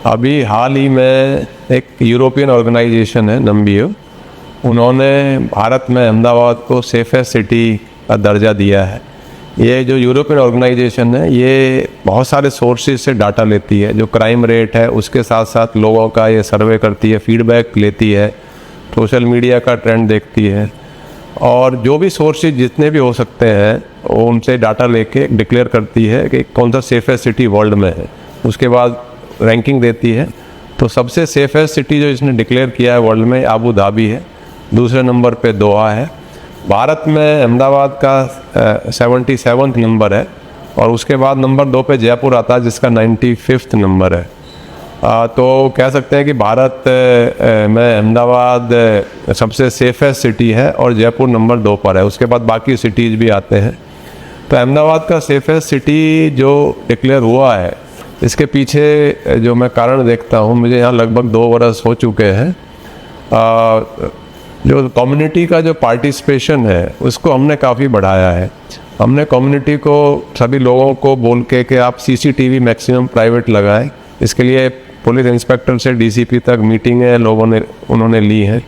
अभी हाल ही में एक यूरोपियन ऑर्गेनाइजेशन है नम्बियो, उन्होंने भारत में अहमदाबाद को सेफेस्ट सिटी का दर्जा दिया है। ये जो यूरोपियन ऑर्गेनाइजेशन है ये बहुत सारे सोर्सेज से डाटा लेती है, जो क्राइम रेट है उसके साथ साथ लोगों का ये सर्वे करती है, फीडबैक लेती है, सोशल मीडिया का ट्रेंड देखती है और जो भी सोर्सेज जितने भी हो सकते हैं वो उनसे डाटा लेके डिक्लेयर करती है कि कौन सा सेफेस्ट सिटी वर्ल्ड में है। उसके बाद रैंकिंग देती है। तो सबसे सेफेस्ट सिटी जो इसने डिक्लेयर किया है वर्ल्ड में अबू धाबी है, दूसरे नंबर पे दोहा है। भारत में अहमदाबाद का 77 नंबर है और उसके बाद नंबर 2 पे जयपुर आता है जिसका 95 नंबर है। तो कह सकते हैं कि भारत में अहमदाबाद सबसे सेफेस्ट सिटी है और जयपुर नंबर 2 पर है। उसके बाद बाकी सिटीज़ भी आते हैं। तो अहमदाबाद का सेफेस्ट सिटी जो डिक्लेयर हुआ है इसके पीछे जो मैं कारण देखता हूँ, मुझे यहाँ लगभग 2 बरस हो चुके हैं। जो कम्युनिटी का जो पार्टिसिपेशन है उसको हमने काफ़ी बढ़ाया है। हमने कम्युनिटी को, सभी लोगों को बोल के कि आप सीसीटीवी मैक्सिमम प्राइवेट लगाएं। इसके लिए पुलिस इंस्पेक्टर से डीसीपी तक मीटिंगें उन्होंने ली हैं।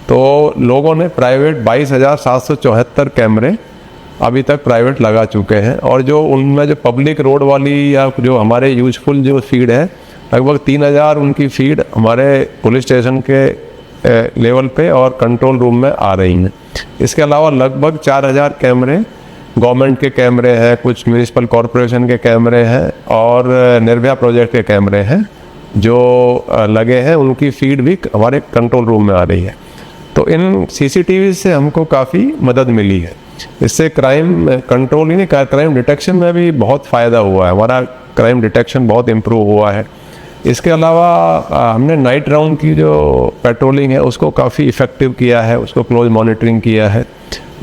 तो लोगों ने प्राइवेट 22,774 कैमरे अभी तक प्राइवेट लगा चुके हैं और जो उनमें जो पब्लिक रोड वाली या जो हमारे यूजफुल जो फीड है, लगभग 3,000 उनकी फीड हमारे पुलिस स्टेशन के लेवल पे और कंट्रोल रूम में आ रही हैं। इसके अलावा लगभग 4,000 कैमरे गवर्नमेंट के कैमरे हैं, कुछ म्यूनिसिपल कॉरपोरेशन के कैमरे हैं और निर्भया प्रोजेक्ट के कैमरे हैं जो लगे हैं। उनकी फीड भी हमारे कंट्रोल रूम में आ रही है। तो इन सीसीटीवी से हमको काफ़ी मदद मिली है। इससे क्राइम कंट्रोल ही नहीं, क्राइम डिटेक्शन में भी बहुत फ़ायदा हुआ है। हमारा क्राइम डिटेक्शन बहुत इम्प्रूव हुआ है। इसके अलावा हमने नाइट राउंड की जो पेट्रोलिंग है उसको काफ़ी इफ़ेक्टिव किया है, उसको क्लोज मॉनिटरिंग किया है।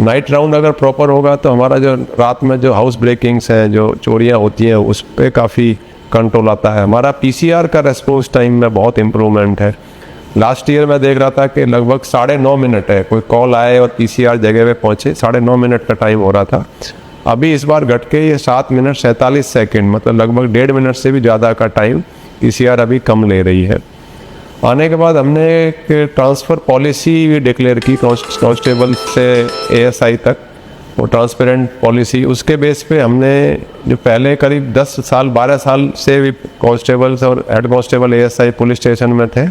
नाइट राउंड अगर प्रॉपर होगा तो हमारा जो रात में जो हाउस ब्रेकिंग्स हैं, जो चोरियां होती हैं, उस पर काफ़ी कंट्रोल आता है। हमारा पीसीआर का रेस्पॉन्स टाइम में बहुत इम्प्रूवमेंट है। लास्ट ईयर मैं देख रहा था कि लगभग 9.5 मिनट है, कोई कॉल आए और पीसीआर जगह पे पहुँचे 9.5 मिनट का टाइम हो रहा था। अभी इस बार घट के ये 7 मिनट 47 सेकेंड, मतलब लगभग 1.5 मिनट से भी ज़्यादा का टाइम पीसीआर अभी कम ले रही है। आने के बाद हमने एक ट्रांसफ़र पॉलिसी भी डिक्लेयर की कांस्टेबल से एएसआई तक, वो ट्रांसपेरेंट पॉलिसी। उसके बेस पे हमने जो पहले करीब 10 साल 12 साल से भी कांस्टेबल्स और head constable ASI police station में थे,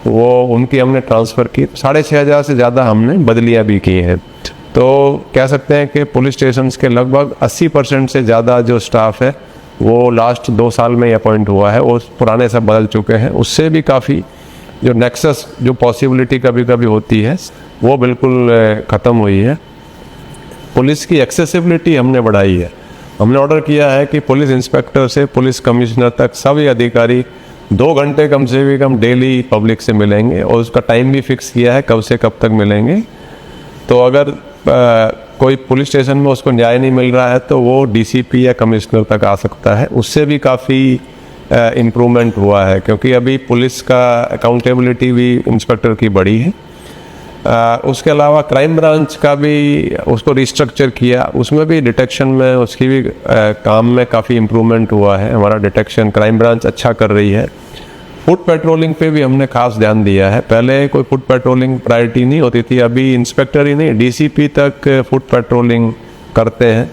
वो उनकी हमने ट्रांसफ़र की। 6,500 से ज़्यादा हमने बदलियाँ भी की हैं। तो कह सकते हैं कि पुलिस स्टेशन के लगभग 80% से ज़्यादा जो स्टाफ है वो लास्ट 2 साल में ही अपॉइंट हुआ है और पुराने सब बदल चुके हैं। उससे भी काफ़ी जो नेक्सस जो पॉसिबिलिटी कभी कभी होती है वो बिल्कुल ख़त्म हुई है। पुलिस की एक्सेसिबिलिटी हमने बढ़ाई है। हमने ऑर्डर किया है कि पुलिस इंस्पेक्टर से पुलिस कमिश्नर तक सभी अधिकारी 2 घंटे कम से भी कम डेली पब्लिक से मिलेंगे और उसका टाइम भी फिक्स किया है कब से कब तक मिलेंगे। तो अगर कोई पुलिस स्टेशन में उसको न्याय नहीं मिल रहा है तो वो डीसीपी या कमिश्नर तक आ सकता है। उससे भी काफ़ी इम्प्रूवमेंट हुआ है क्योंकि अभी पुलिस का अकाउंटेबिलिटी भी इंस्पेक्टर की बढ़ी है। उसके अलावा क्राइम ब्रांच का भी उसको रिस्ट्रक्चर किया, उसमें भी डिटेक्शन में उसकी भी काम में काफ़ी इम्प्रूवमेंट हुआ है। हमारा डिटेक्शन क्राइम ब्रांच अच्छा कर रही है। फुट पेट्रोलिंग पे भी हमने खास ध्यान दिया है। पहले कोई फुट पेट्रोलिंग प्रायोरिटी नहीं होती थी, अभी इंस्पेक्टर ही नहीं डीसीपी तक फुट पेट्रोलिंग करते हैं।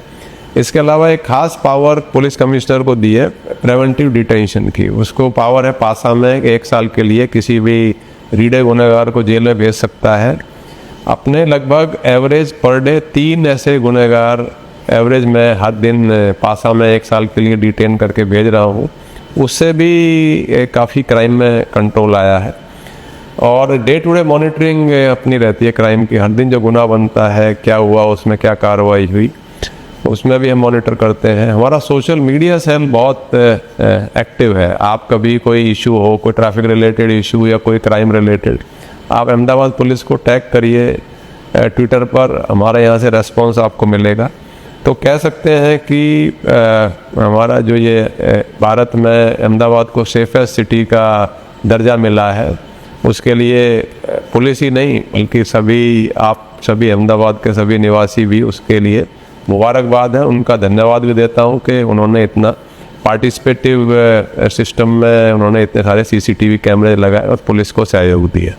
इसके अलावा एक खास पावर पुलिस कमिश्नर को दी है प्रिवेंटिव डिटेंशन की। उसको पावर है पासा में 1 साल के लिए किसी भी रीढ़े गुनहगार को जेल में भेज सकता है। अपने लगभग एवरेज पर डे 3 ऐसे गुनहगार एवरेज में हर दिन पासा में 1 साल के लिए डिटेन करके भेज रहा हूँ। उससे भी काफ़ी क्राइम में कंट्रोल आया है। और डे टू डे मॉनिटरिंग अपनी रहती है क्राइम की। हर दिन जो गुनाह बनता है, क्या हुआ, उसमें क्या कार्रवाई हुई, उसमें भी हम मॉनिटर करते हैं। हमारा सोशल मीडिया सेल बहुत एक्टिव है। आप कभी कोई इशू हो, कोई ट्रैफिक रिलेटेड इशू या कोई क्राइम रिलेटेड, आप अहमदाबाद पुलिस को टैग करिए ट्विटर पर, हमारे यहाँ से रेस्पॉन्स आपको मिलेगा। तो कह सकते हैं कि हमारा जो ये भारत में अहमदाबाद को सेफेस्ट सिटी का दर्जा मिला है, उसके लिए पुलिस ही नहीं बल्कि सभी अहमदाबाद के सभी निवासी भी उसके लिए मुबारकबाद है। उनका धन्यवाद भी देता हूँ कि उन्होंने इतना पार्टिसिपेटिव सिस्टम में उन्होंने इतने सारे CCTV कैमरे लगाए और पुलिस को सहयोग दिया।